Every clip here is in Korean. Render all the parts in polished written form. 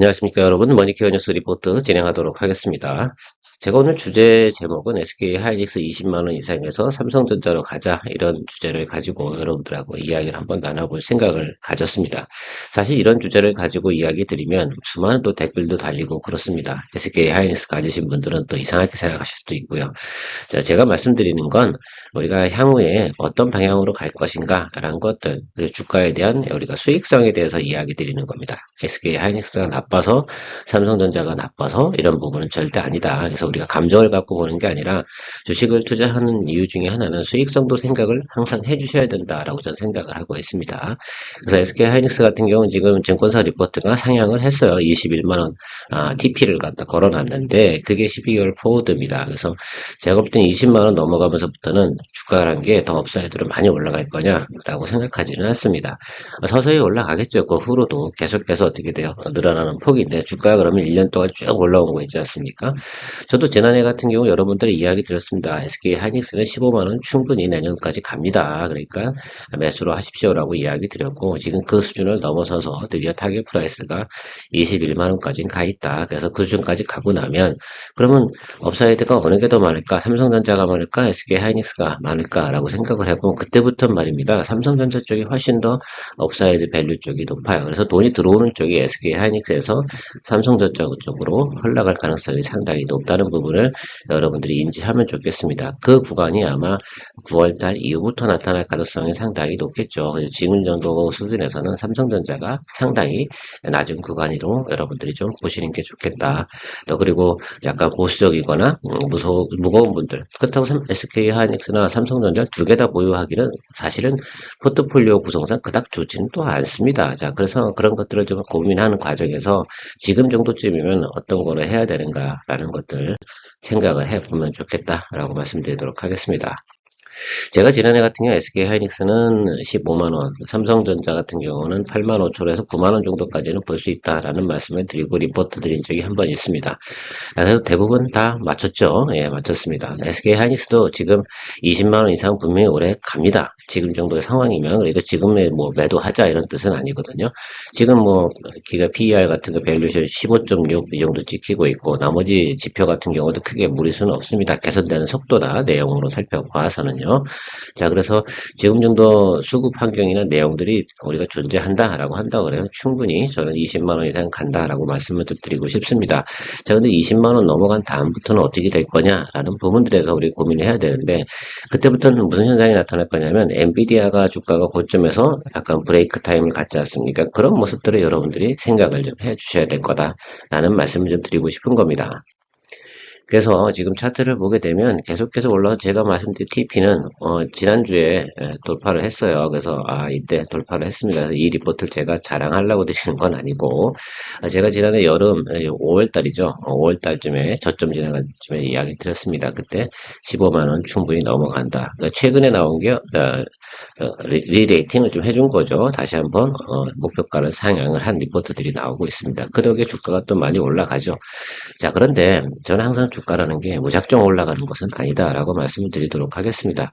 안녕하십니까 여러분, 머니케어 뉴스 리포트 진행하도록 하겠습니다. 제가 오늘 주제 제목은 SK 하이닉스 20만원 이상에서 삼성전자로 가자, 이런 주제를 가지고 여러분들하고 이야기를 한번 나눠볼 생각을 가졌습니다. 사실 이런 주제를 가지고 이야기 드리면 수많은 또 댓글도 달리고 그렇습니다. SK 하이닉스 가지신 분들은 또 이상하게 생각하실 수도 있고요. 자, 제가 말씀드리는 건 우리가 향후에 어떤 방향으로 갈 것인가 라는 것들, 그 주가에 대한 우리가 수익성에 대해서 이야기 드리는 겁니다. SK 하이닉스가 나빠서 삼성전자가 나빠서 이런 부분은 절대 아니다. 그래서 우리가 감정을 갖고 보는 게 아니라 주식을 투자하는 이유 중에 하나는 수익성도 생각을 항상 해주셔야 된다라고 저는 생각을 하고 있습니다. 그래서 SK 하이닉스 같은 경우는 지금 증권사 리포트가 상향을 했어요. 21만원 TP를 갖다 걸어놨는데 그게 12개월 포워드입니다. 그래서 제가 볼 때는 20만원 넘어가면서부터는 주가라는 게 더 업사이드로 많이 올라갈 거냐라고 생각하지는 않습니다. 서서히 올라가겠죠. 그 후로도 계속해서 어떻게 돼요? 늘어나는 폭인데 주가가 그러면 1년 동안 쭉 올라온 거 있지 않습니까? 저도 지난해 같은 경우 여러분들이 이야기 드렸습니다. SK 하이닉스는 15만원 충분히 내년까지 갑니다. 그러니까 매수로 하십시오라고 이야기 드렸고 지금 그 수준을 넘어서서 드디어 타겟 프라이스가 21만원까지 가 있다. 그래서 그 수준까지 가고 나면 그러면 업사이드가 어느 게 더 많을까? 삼성전자가 많을까? SK 하이닉스가 많을까라고 생각을 해보면 그때부터 말입니다. 삼성전자 쪽이 훨씬 더 업사이드 밸류 쪽이 높아요. 그래서 돈이 들어오는 쪽이 SK 하이닉스에서 삼성전자 쪽으로 흘러갈 가능성이 상당히 높다는 부분을 여러분들이 인지하면 좋겠습니다. 그 구간이 아마 9월달 이후부터 나타날 가능성이 상당히 높겠죠. 그래서 지금 정도 수준에서는 삼성전자가 상당히 낮은 구간으로 여러분들이 좀 보시는 게 좋겠다. 또 그리고 약간 보수적이거나 무거운 분들 그렇다고 SK 하이닉스나 삼성전자 두 개 다 보유하기는 사실은 포트폴리오 구성상 그닥 좋지는 또 않습니다. 자, 그래서 그런 것들을 좀 고민하는 과정에서 지금 정도쯤이면 어떤 거를 해야 되는가라는 것들 생각을 해보면 좋겠다라고 말씀드리도록 하겠습니다. 제가 지난해 같은 경우 SK 하이닉스는 15만원, 삼성전자 같은 경우는 8만 5천원에서 9만원 정도까지는 볼 수 있다라는 말씀을 드리고 리포트 드린 적이 한 번 있습니다. 그래서 대부분 다 맞췄죠. 예, 맞췄습니다. SK 하이닉스도 지금 20만원 이상 분명히 올해 갑니다. 지금 정도의 상황이면, 그러니까 지금에 뭐 매도하자 이런 뜻은 아니거든요. 지금 뭐 기가 PER 같은 거 밸류에이션 15.6 이 정도 찍히고 있고 나머지 지표 같은 경우도 크게 무리수는 없습니다. 개선되는 속도나 내용으로 살펴봐서는요. 자, 그래서 지금 정도 수급 환경이나 내용들이 우리가 존재한다라고 한다 그래요. 충분히 저는 20만원 이상 간다라고 말씀을 좀 드리고 싶습니다. 자, 근데 20만원 넘어간 다음부터는 어떻게 될 거냐라는 부분들에서 우리 고민을 해야 되는데 그때부터는 무슨 현상이 나타날 거냐면 엔비디아가 주가가 고점에서 약간 브레이크 타임을 갖지 않습니까? 그런 모습들을 여러분들이 생각을 좀 해 주셔야 될 거다라는 말씀을 좀 드리고 싶은 겁니다. 그래서 지금 차트를 보게 되면 계속해서 올라서 제가 말씀드린 TP는 지난주에 돌파를 했어요. 그래서 이때 돌파를 했습니다. 그래서 이 리포트를 제가 자랑하려고 드리는 건 아니고 제가 지난해 여름 5월달이죠. 5월달쯤에 저점 지나간 쯤에 이야기 드렸습니다. 그때 15만원 충분히 넘어간다. 그러니까 최근에 나온 게 리레이팅을 좀 해준 거죠. 다시 한번 목표가를 상향을 한 리포트들이 나오고 있습니다. 그 덕에 주가가 또 많이 올라가죠. 자, 그런데 저는 항상 주가라는 게 무작정 올라가는 것은 아니다라고 말씀을 드리도록 하겠습니다.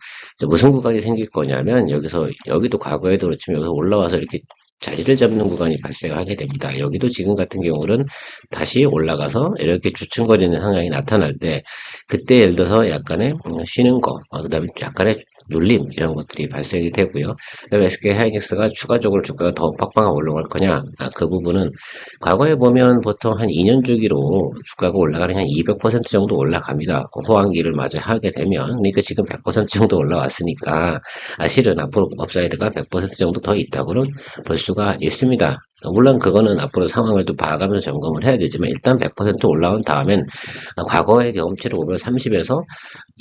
무슨 구간이 생길 거냐면 여기도 과거에도 그렇지만 여기서 올라와서 이렇게 자리를 잡는 구간이 발생하게 됩니다. 여기도 지금 같은 경우는 다시 올라가서 이렇게 주춤거리는 상황이 나타날 때 그때 예를 들어서 약간의 쉬는 거, 그다음에 약간의 눌림 이런 것들이 발생이 되고요. SK 하이닉스가 추가적으로 주가가 더 팍팍 올라갈 거냐? 그 부분은 과거에 보면 보통 한 2년 주기로 주가가 올라가는 한 200% 정도 올라갑니다. 호황기를 맞아 하게 되면 그러니까 지금 100% 정도 올라왔으니까 실은 앞으로 업사이드가 100% 정도 더 있다고는 볼 수가 있습니다. 물론 그거는 앞으로 상황을 또 봐가면서 점검을 해야 되지만 일단 100% 올라온 다음엔 과거의 경험치를 보면 30에서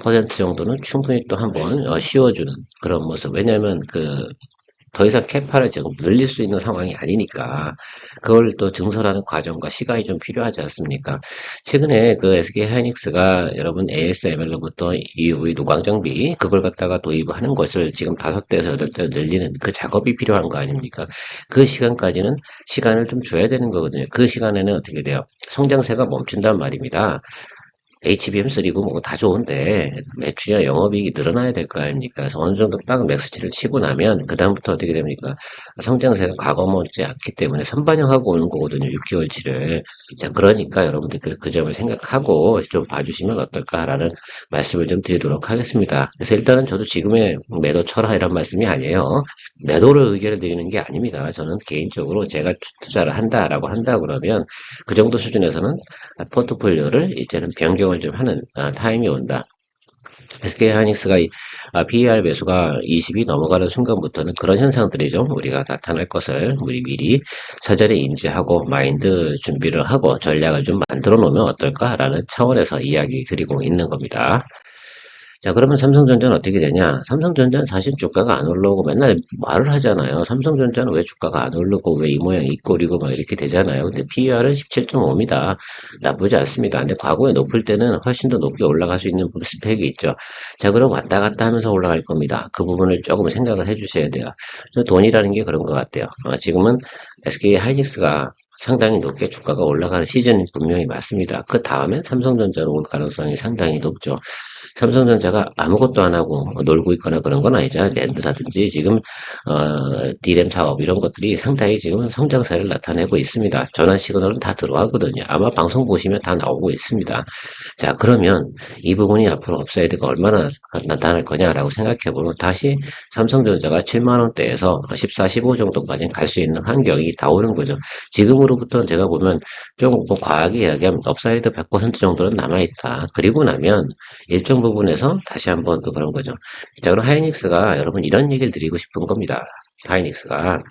퍼센트 정도는 충분히 또 한번 씌워주는 그런 모습. 왜냐하면 더 이상 캐파를 지금 늘릴 수 있는 상황이 아니니까 그걸 또 증설하는 과정과 시간이 좀 필요하지 않습니까? 최근에 그 SK 하이닉스가 여러분 ASML로부터 EUV 노광정비 그걸 갖다가 도입을 하는 것을 지금 5대에서 8대 늘리는 그 작업이 필요한 거 아닙니까? 그 시간까지는 시간을 좀 줘야 되는 거거든요. 그 시간에는 어떻게 돼요? 성장세가 멈춘단 말입니다. HBM3고 뭐고 다 좋은데 매출이나 영업이익이 늘어나야 될 거 아닙니까? 그래서 어느 정도 딱 맥스치를 치고 나면 그다음부터 어떻게 됩니까? 성장세가 과거 못지 않기 때문에 선반영하고 오는 거거든요. 6개월치를. 자, 그러니까 여러분들 그 점을 생각하고 좀 봐주시면 어떨까라는 말씀을 좀 드리도록 하겠습니다. 그래서 일단은 저도 지금의 매도 쳐라 이런 말씀이 아니에요. 매도를 의견을 드리는 게 아닙니다. 저는 개인적으로 제가 투자를 한다 그러면 그 정도 수준에서는 포트폴리오를 이제는 변경을 좀 하는 타임이 온다. SK하이닉스가 PER 매수가 20이 넘어가는 순간부터는 그런 현상들이 좀 우리가 나타날 것을 우리 미리 사전에 인지하고 마인드 준비를 하고 전략을 좀 만들어 놓으면 어떨까라는 차원에서 이야기 드리고 있는 겁니다. 자, 그러면 삼성전자는 어떻게 되냐? 삼성전자는 사실 주가가 안 올라오고 맨날 말을 하잖아요. 삼성전자는 왜 주가가 안 오르고 왜 이 모양 이 꼴이고 막 이렇게 되잖아요. 근데 PER은 17.5입니다. 나쁘지 않습니다. 근데 과거에 높을 때는 훨씬 더 높게 올라갈 수 있는 스펙이 있죠. 자, 그럼 왔다 갔다 하면서 올라갈 겁니다. 그 부분을 조금 생각을 해 주셔야 돼요. 돈이라는 게 그런 것 같아요. 지금은 SK 하이닉스가 상당히 높게 주가가 올라가는 시즌이 분명히 맞습니다. 그 다음에 삼성전자로 올 가능성이 상당히 높죠. 삼성전자가 아무것도 안 하고 놀고 있거나 그런 건 아니잖아요. 랜드라든지 지금 D램 사업 이런 것들이 상당히 지금 성장세를 나타내고 있습니다. 전환 시그널은 다 들어가거든요. 아마 방송 보시면 다 나오고 있습니다. 자, 그러면 이 부분이 앞으로 업사이드가 얼마나 나타날 거냐라고 생각해 보면 다시 삼성전자가 7만 원대에서 14, 15 정도까지 갈 수 있는 환경이 다 오는 거죠. 지금으로부터 제가 보면 좀뭐 과하게 이야기하면 업사이드 100% 정도는 남아있다. 그리고 나면 일정 부분에서 다시 한번 또 그런 거죠. 자, 그럼 하이닉스가 여러분 이런 얘기를 드리고 싶은 겁니다. 하이닉스가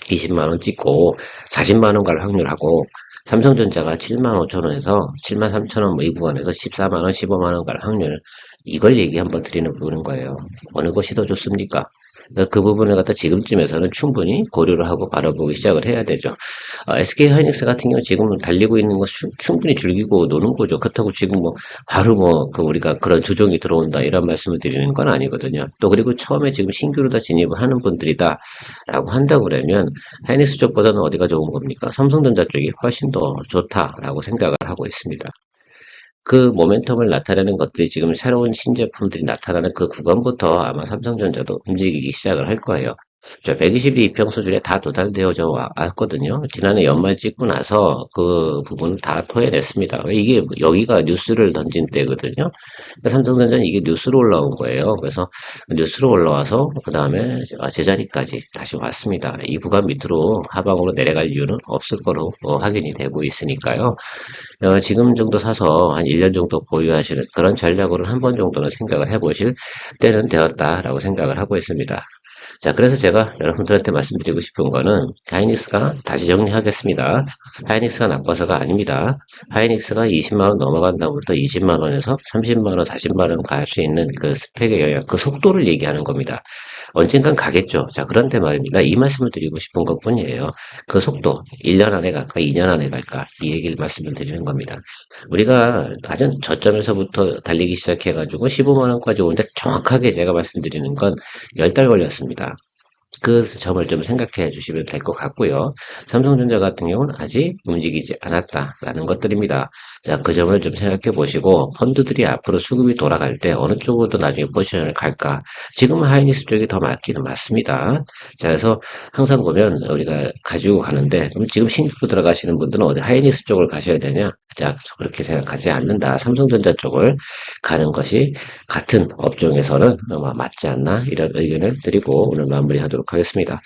20만 원 찍고 40만 원 갈 확률하고 삼성전자가 7만 5천 원에서 7만 3천 원 뭐 이 구간에서 14만 원, 15만 원 갈 확률 이걸 얘기 한번 드리는 부분인 거예요. 어느 것이 더 좋습니까? 그 부분을 갖다 지금쯤에서는 충분히 고려를 하고 바라보기 시작을 해야 되죠. SK 하이닉스 같은 경우 지금 달리고 있는 거 충분히 즐기고 노는 거죠. 그렇다고 지금 뭐 바로 뭐 그 우리가 그런 조정이 들어온다 이런 말씀을 드리는 건 아니거든요. 또 그리고 처음에 지금 신규로 다 진입을 하는 분들이다라고 한다고 그러면 하이닉스 쪽보다는 어디가 좋은 겁니까? 삼성전자 쪽이 훨씬 더 좋다라고 생각을 하고 있습니다. 그 모멘텀을 나타내는 것들이 지금 새로운 신제품들이 나타나는 그 구간부터 아마 삼성전자도 움직이기 시작을 할 거예요. 저 120일 이평 수준에 다 도달되어져 왔거든요. 지난해 연말 찍고 나서 그 부분을 다 토해냈습니다. 이게 여기가 뉴스를 던진 때거든요. 삼성전자는 이게 뉴스로 올라온 거예요. 그래서 뉴스로 올라와서 그 다음에 제자리까지 다시 왔습니다. 이 구간 밑으로 하방으로 내려갈 이유는 없을 거로 확인이 되고 있으니까요. 지금 정도 사서 한 1년 정도 보유하시는 그런 전략으로 한 번 정도는 생각을 해보실 때는 되었다라고 생각을 하고 있습니다. 자, 그래서 제가 여러분들한테 말씀드리고 싶은 거는 하이닉스가 다시 정리하겠습니다. 하이닉스가 나빠서가 아닙니다. 하이닉스가 20만 원 넘어간 다음부터 20만 원에서 30만 원, 40만 원 갈 수 있는 그 스펙의 영역, 그 속도를 얘기하는 겁니다. 언젠간 가겠죠. 자, 그런데 말입니다. 이 말씀을 드리고 싶은 것 뿐이에요. 그 속도, 1년 안에 갈까, 2년 안에 갈까, 이 얘기를 말씀을 드리는 겁니다. 우리가 아주 저점에서부터 달리기 시작해가지고 15만 원까지 오는데 정확하게 제가 말씀드리는 건 10달 걸렸습니다. 그 점을 좀 생각해 주시면 될 것 같고요. 삼성전자 같은 경우는 아직 움직이지 않았다라는 것들입니다. 자, 그 점을 좀 생각해 보시고 펀드들이 앞으로 수급이 돌아갈 때 어느 쪽으로 나중에 포지션을 갈까? 지금은 하이닉스 쪽이 더 맞기는 맞습니다. 자, 그래서 항상 보면 우리가 가지고 가는데 그럼 지금 신규로 들어가시는 분들은 어디 하이닉스 쪽을 가셔야 되냐? 자, 그렇게 생각하지 않는다. 삼성전자 쪽을 가는 것이 같은 업종에서는 아마 맞지 않나 이런 의견을 드리고 오늘 마무리하도록 하겠습니다.